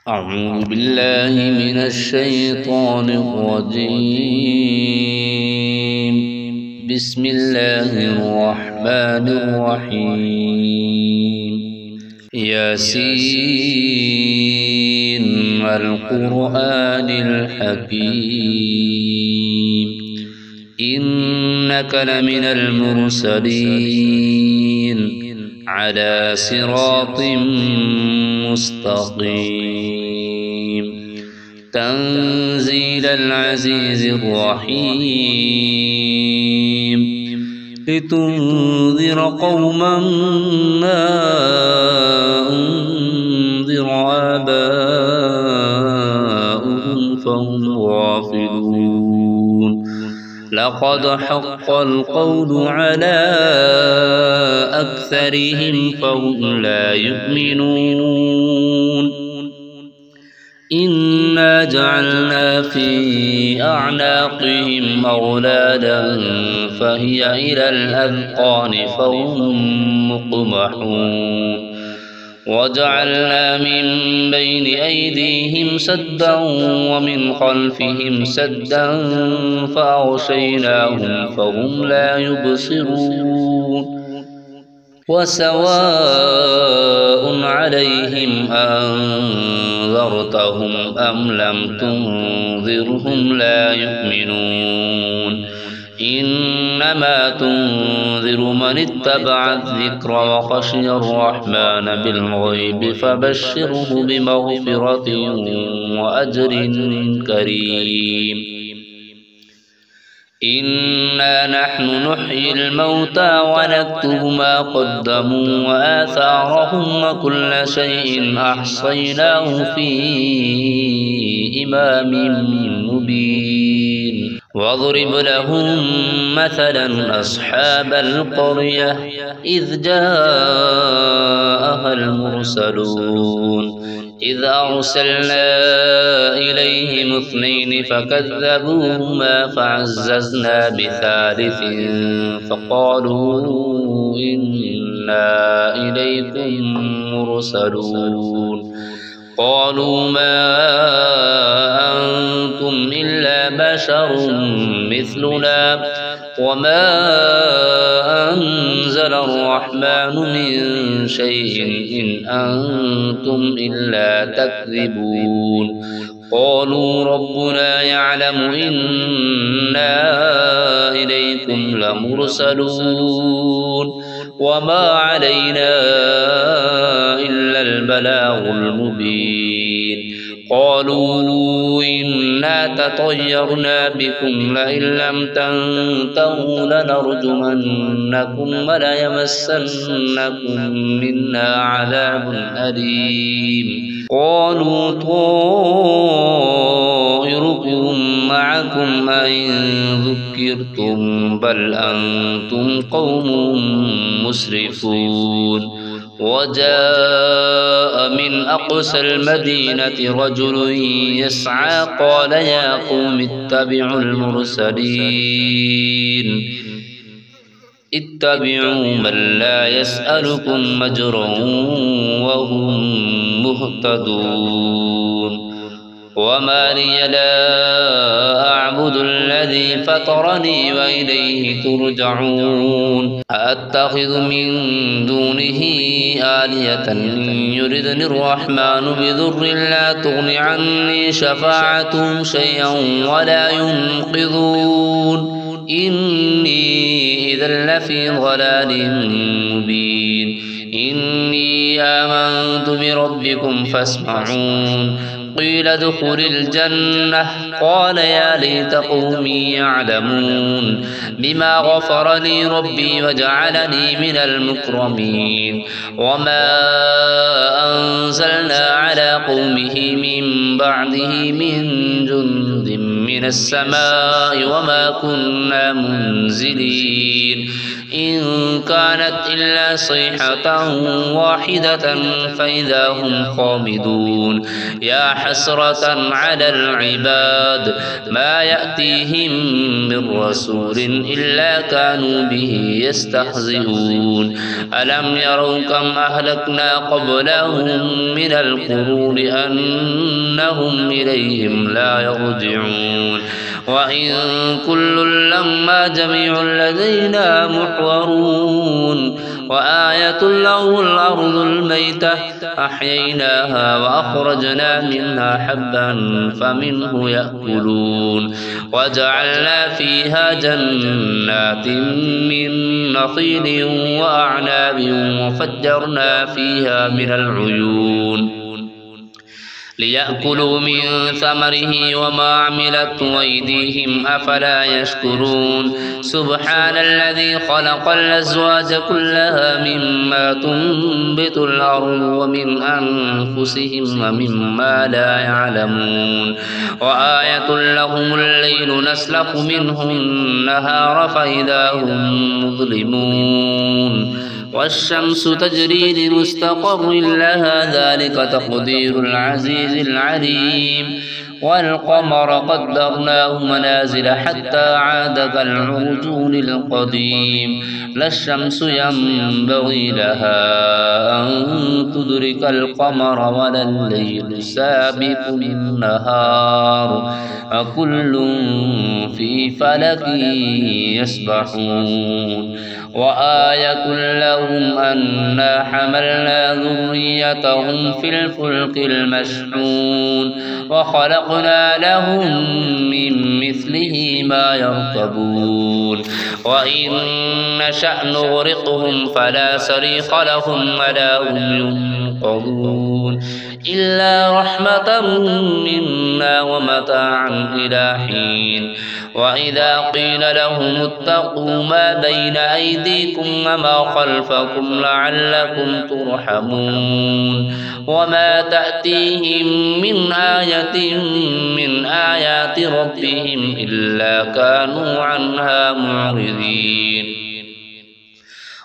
أعوذ بالله من الشيطان الرجيم. بسم الله الرحمن الرحيم. ياسين والقرآن الحكيم إنك لمن المرسلين على صراط مستقيم تنزيل العزيز الرحيم لتنذر قوما ما أنذر آباؤهم فهم غافلون. لقد حق القول على أكثرهم فهم لا يؤمنون. إنا جعلنا في أعناقهم أغلالا فهي إلى الأذقان فهم مقمحون. وجعلنا من بين أيديهم سدا ومن خلفهم سدا فأغشيناهم فهم لا يبصرون. وسواء عليهم أنذرتهم أم لم تنذرهم لا يؤمنون. إنما تنذر من اتبع الذكر وخشي الرحمن بالغيب فبشره بمغفرة وأجر كريم. إنا نحن نحيي الموتى ونكتب ما قدموا وآثارهم وكل شيء أحصيناه في إمام مبين. واضرب لهم مثلا أصحاب القرية إذ جاءها المرسلون إذ أرسلنا إليهم اثنين فكذبوهما فعززنا بثالث فقالوا إنا إليكم مرسلون. قالوا ما أنتم إلا بشر مثلنا وما أنزل الرحمن من شيء إن أنتم إلا تكذبون. قالوا ربنا يعلم إنا إليكم لمرسلون وما علينا إلا البلاغ المبين. قالوا إنا تطيرنا بكم لئن لم تنتهوا لنرجمنكم وليمسنكم منا عذاب أليم. قالوا طائركم معكم أئن ذكرتم بل أنتم قوم مسرفون. وجاء من أقصى المدينة رجل يسعى قال يا قوم اتبعوا المرسلين اتبعوا من لا يسألكم أجرا وهم مهتدون. وما لي لا أعبد الذي فطرني وإليه ترجعون. أأتخذ من دونه آلهة يردني الرحمن بضر لا تغن عني شفاعتهم شيئا ولا ينقذون. إني إذا لفي ضلال مبين. إني آمنت بربكم فاسمعون. قيل ادخل الجنة قال يا ليت قومي يعلمون بما غفر لي ربي وجعلني من المكرمين. وما أنزلنا على قومه من بعده من جند من السماء وما كنا منزلين إن كانت إلا صيحة واحدة فإذا هم خامدون يا حسرة على العباد ما يأتيهم من رسول إلا كانوا به يستهزئون ألم يروا كم أهلكنا قبلهم من القرون أنهم إليهم لا يرجعون وإن كل لما جميع لدينا محضرون وآية له الأرض الميتة أحييناها وأخرجنا منها حبا فمنه يأكلون وجعلنا فيها جنات من نخيل وأعناب وفجرنا فيها من العيون ليأكلوا من ثمره وما عملته أيديهم أفلا يشكرون سبحان الذي خلق الأزواج كلها مما تنبت الأرض ومن أنفسهم ومما لا يعلمون وآية لهم الليل نسلخ منه النهار فإذا هم مظلمون والشمس تجري لمستقر لها ذلك تقدير العزيز العليم والقمر قدرناه منازل حتى عاد كالعرجون القديم لا الشمس ينبغي لها أن تدرك القمر ولا الليل سابق النهار وكل في فلك يسبحون وآية لهم أنا حملنا ذريتهم في الفلك المشحون وخلقنا لهم من مثله ما يركبون وإن نشأ نغرقهم فلا صريخ لهم ولا هم ينقذون إلا رحمة منا ومتاعا إلى حين وإذا قيل لهم اتقوا ما بين أيديكم وما خلفكم لعلكم ترحمون وما تأتيهم من آية من آيات ربهم إلا كانوا عنها معرضين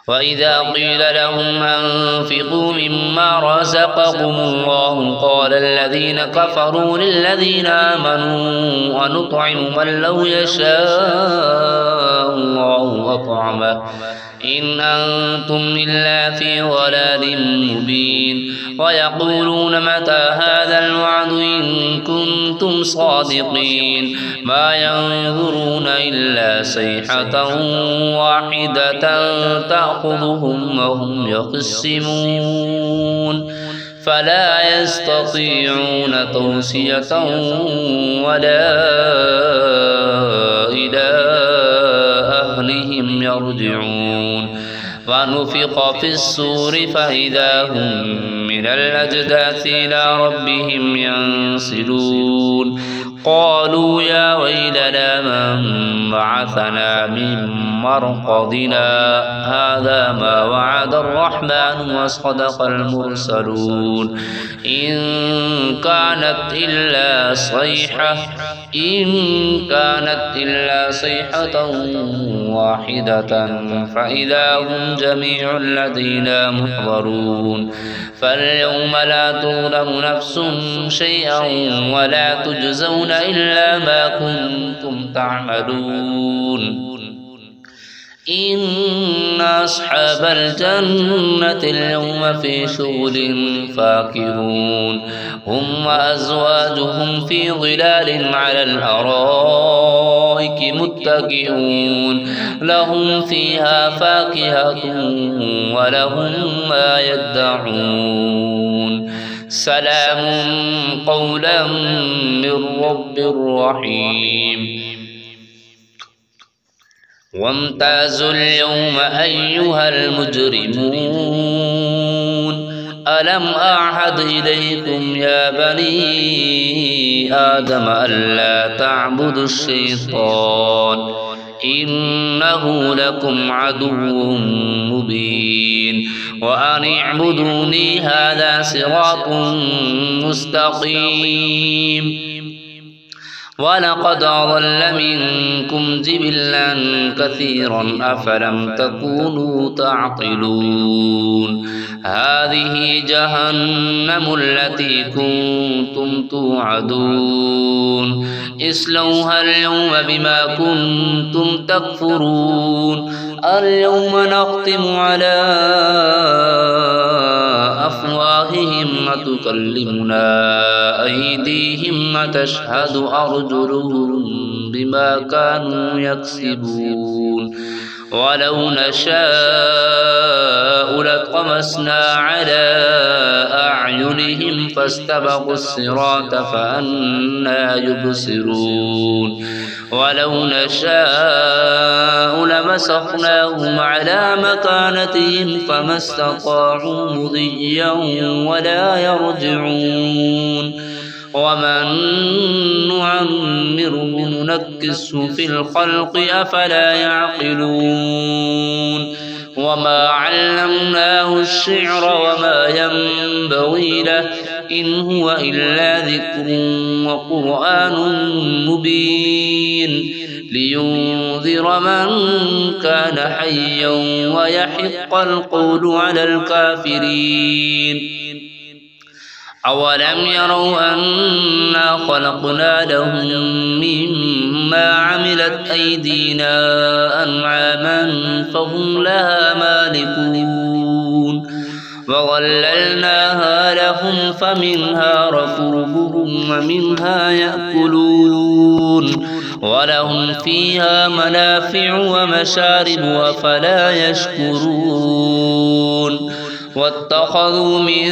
وإذا قيل لهم أنفقوا مما رزقكم الله قال الذين كفروا للذين آمنوا أنطعم من لو يشاء الله أطعمه إن أنتم إلا في ضلال مبين ويقولون متى هذا الوعد إن كنتم صادقين ما ينظرون إلا صيحة واحدة تأخذهم وهم يخصمون فلا يستطيعون توصية ولا إلى أهلهم يرجعون ونفخ في الصور فإذا هم من الأجداث إلى ربهم ينسلون قالوا يا ويلنا من بعثنا من مرقدنا هذا ما وعد الرحمن وصدق المرسلون إن كانت إلا صيحة واحدة فإذا هم جميع لدينا محضرون فاليوم لا تظلم نفس شيئا ولا تجزون إلا ما كنتم تعملون إن أصحاب الجنة اليوم في شغل فاكهون هم وأزواجهم في ظلال على الأرائك متكئون لهم فيها فاكهة ولهم ما يدعون سلام قولا من رب رحيم وامتازوا اليوم أيها المجرمون ألم أعهد إليكم يا بني آدم ألا تعبدوا الشيطان إنه لكم عدو مبين وأن اعبدوني هذا صراط مستقيم ولقد أضل منكم جبلا كثيرا أفلم تكونوا تعقلون هذه جهنم التي كنتم توعدون اصلوها اليوم بما كنتم تكفرون اليوم نختم على أفواههم وتكلمنا أيديهم وتشهد أرجلهم بما كانوا يكسبون ولو نشاء لطمسنا على أعينهم فاستبقوا الصراط فأنى يبصرون ولو نشاء لمسخناهم على مكانتهم فما استطاعوا مضيا ولا يرجعون ومن نعمره ننكسه في الخلق أفلا يعقلون وما علمناه الشعر وما ينبغي له إن هو إلا ذكر وقرآن مبين لينذر من كان حيا ويحق القول على الكافرين أولم يروا أنا خلقنا لهم مما عملت أيدينا أنعاما فهم لها مالكون وظللناها لهم فمنها ركوبهم ومنها يأكلون ولهم فيها منافع ومشارب أفلا يشكرون واتخذوا من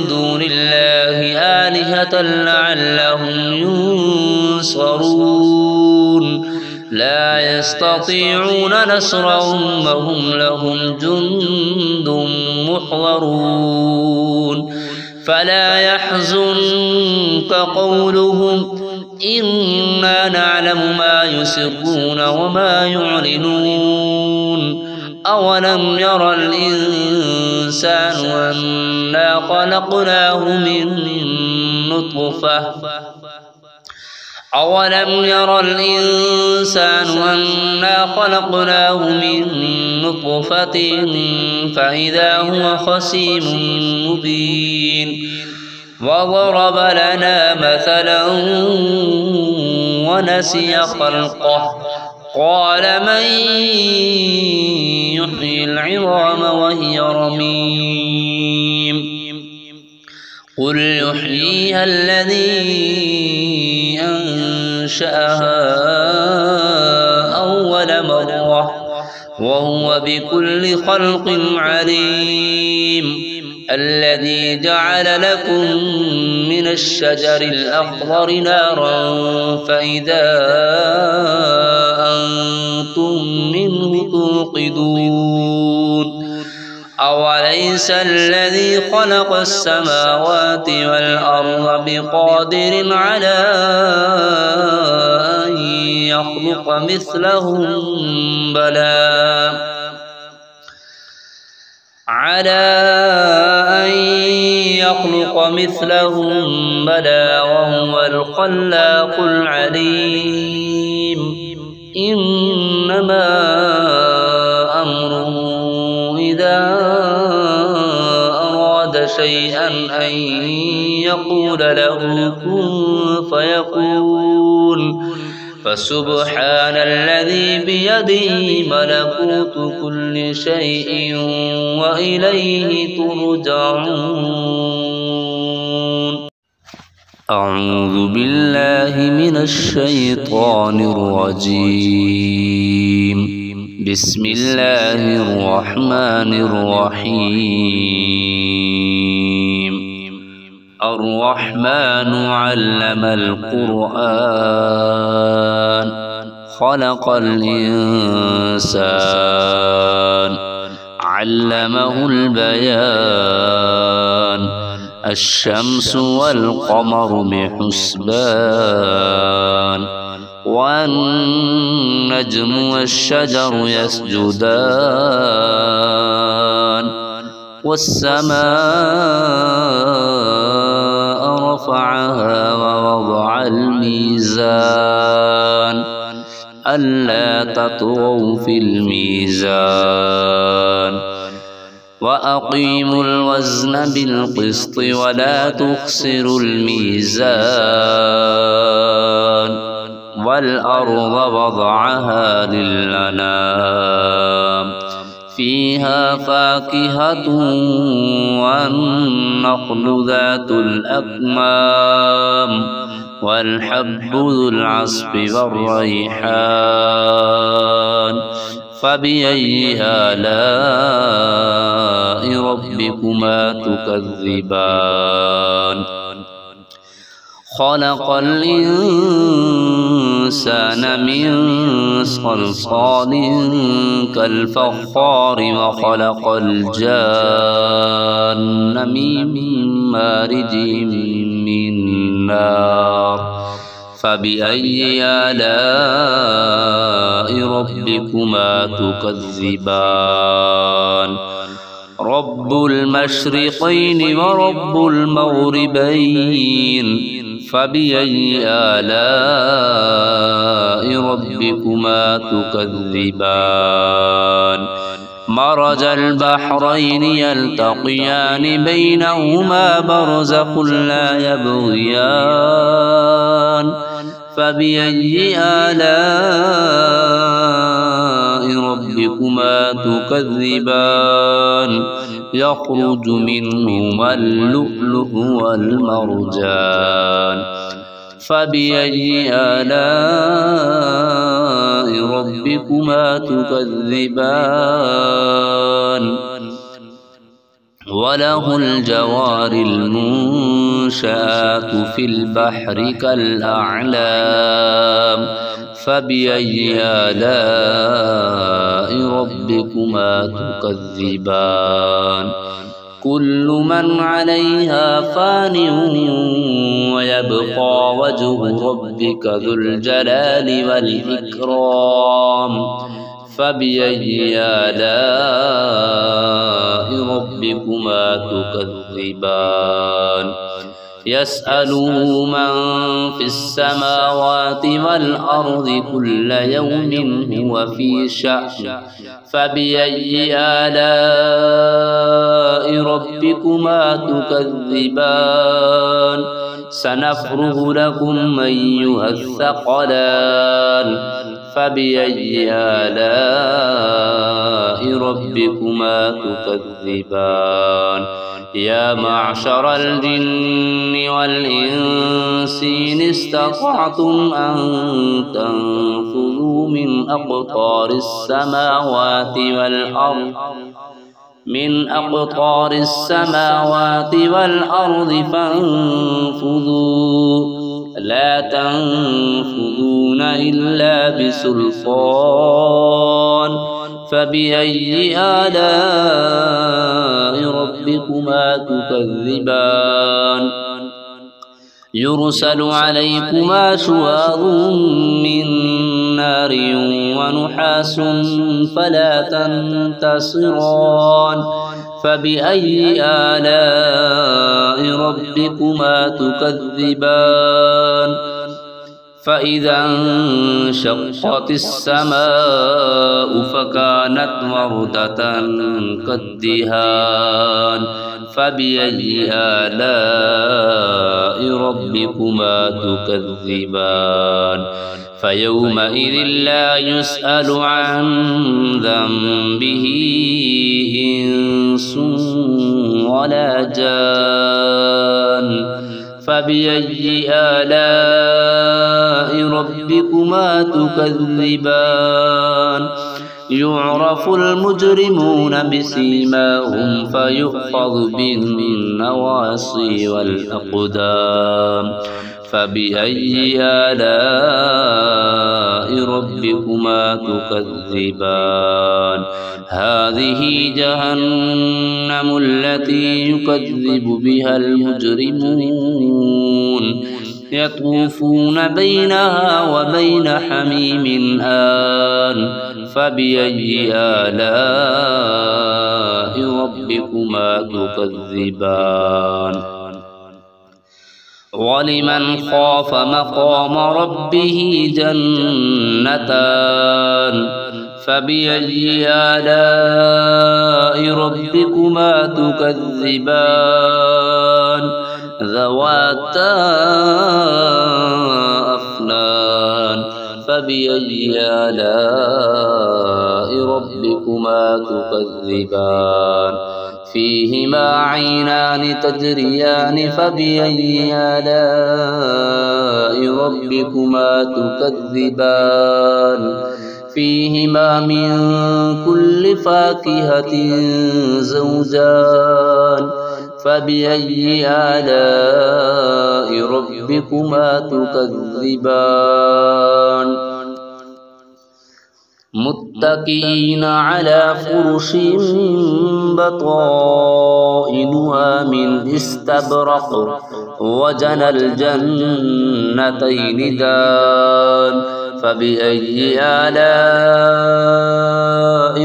دون الله آلهة لعلهم ينصرون لا يستطيعون نصرهم وهم لهم جند محضرون فلا يحزنك قولهم إنا نعلم ما يسرون وما يعلنون أولم يرى الإنسان أنا خلقناه من نطفة أولم يرى الإنسان أنا خلقناه من نطفة فإذا هو خصيم مبين وضرب لنا مثلا ونسي خلقه قال من يحيي العظام وهي رميم قل يحييها الذي أنشأها أول مرة وهو بكل خلق عليم الذي جعل لكم من الشجر الأخضر نارا فإذا أنتم منه توقدون أوليس الذي خلق السماوات والأرض بقادر على أن يخلق مثلهم بلى وهو الخلاق العليم إنما أمره إذا أراد شيئا أن يقول له كن فيكون فسبحان الذي بيده ملكوت كل شيء وإليه ترجعون أعوذ بالله من الشيطان الرجيم بسم الله الرحمن الرحيم الرحمن علم القرآن خلق الإنسان علمه البيان الشمس والقمر بحسبان والنجم والشجر يسجدان والسماء رفعها ووضع الميزان ألا تطغوا في الميزان وأقيموا الوزن بالقسط ولا تخسروا الميزان والأرض وضعها للأنام فيها فاكهة والنخل ذات الأكمام والحب ذو العصف والريحان فبأي آلاء ربكما تكذبان خلق الإنسان من صلصال كالفخار وخلق الجان من مارج من نار فبأي آلاء ربكما تكذبان رب المشرقين ورب المغربين فبأي آلاء ربكما تكذبان مرج البحرين يلتقيان بينهما برزخ لا يبغيان فبأي آلاء ربكما تكذبان يخرج منهما اللؤلؤ والمرجان فبأي آلاء ربكما تكذبان وله الجوار المنشآت في البحر كالأعلام فبأي آلاء ربكما تكذبان كل من عليها فان ويبقى وجه ربك ذو الجلال والإكرام فبأي آلاء ربكما تكذبان يسأله من في السماوات والأرض كل يوم هو في شأن فبأي آلاء ربكما تكذبان سنفرغ لكم أيها الثقلان فبأي آلاء ربكما تكذبان يا معشر الجن والإنس إن استطعتم أن تنفذوا من أقطار السماوات والأرض فانفذوا لا تنفذون إلا بسلطان فبأي آلاء ربكما تكذبان يرسل عليكما شواظ من نار ونحاس فلا تنتصران فبأي آلاء ربكما تكذبان فإذا انشقت السماء فكانت وردة كالدهان فبأي آلاء ربكما تكذبان فيومئذ لا يسأل عن ذنبه إنس ولا جان فبأي آلاء ربكما تكذبان يعرف المجرمون بسيماهم فيؤخذ بالنواصي والأقدام فبأي آلاء ربكما تكذبان هذه جهنم التي يكذب بها المجرمون يطوفون بينها وبين حميم آن فبأي آلاء ربكما تكذبان ولمن خاف مقام ربه جنتان فبأي آلاء ربكما تكذبان ذواتا أفنان فبأي آلاء ربكما تكذبان فيهما عينان تجريان فبأي آلاء ربكما تكذبان فيهما من كل فاكهة زوجان فبأي آلاء ربكما تكذبان متكئين على فرش بطائنها من استبرق وجنى الجنتين دان فبأي آلاء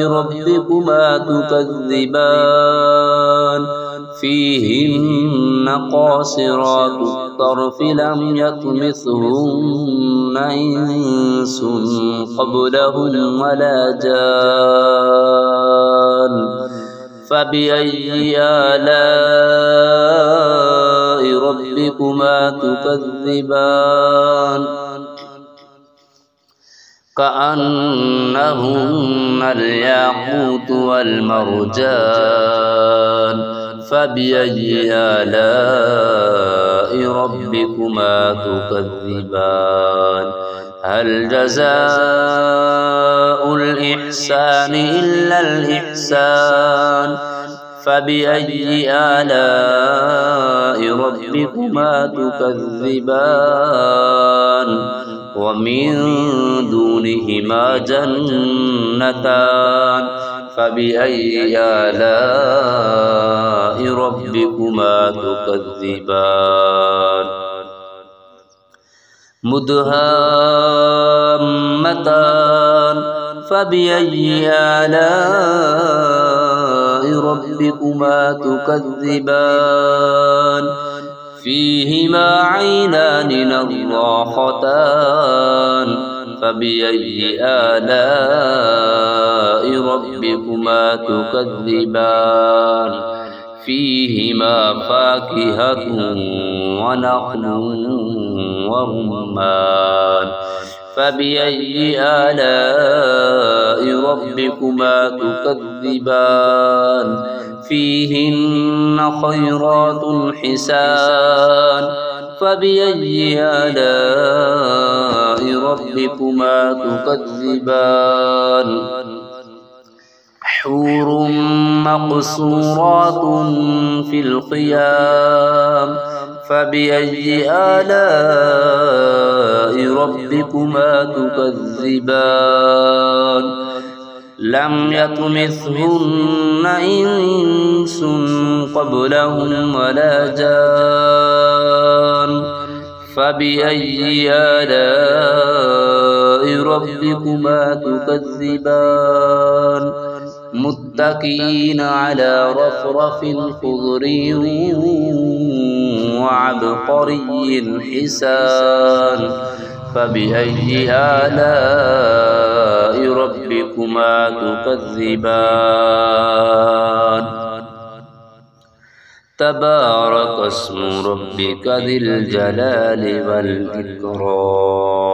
ربكما تكذبان فيهن قاصرات الطرف لم يطمثهن إنس قبلهم ولا جان فبأي آلاء ربكما تكذبان كأنهن الياقوت والمرجان فبأي آلاء ربكما تكذبان هل جزاء الإحسان إلا الإحسان فبأي آلاء ربكما تكذبان ومن دونهما جنتان فبأي آلاء ربكما تكذبان مدهامتان فبأي آلاء ربكما تكذبان فيهما عينان نضاختان فبأي آلاء ربكما تكذبان فيهما فاكهة ونخل ورمان فبأي آلاء ربكما تكذبان فيهن خيرات حسان فبأي آلاء ربكما تكذبان حور مقصورات في الخيام فبأي آلاء ربكما تكذبان لم يطمثهن إنس قبلهم ولا جان فبأي آلاء ربكما تكذبان متكئين على رفرف خضر وعبقري حسان فبأي آلاء ربكما تكذبان تبارك اسم ربك ذي الجلال والإكرام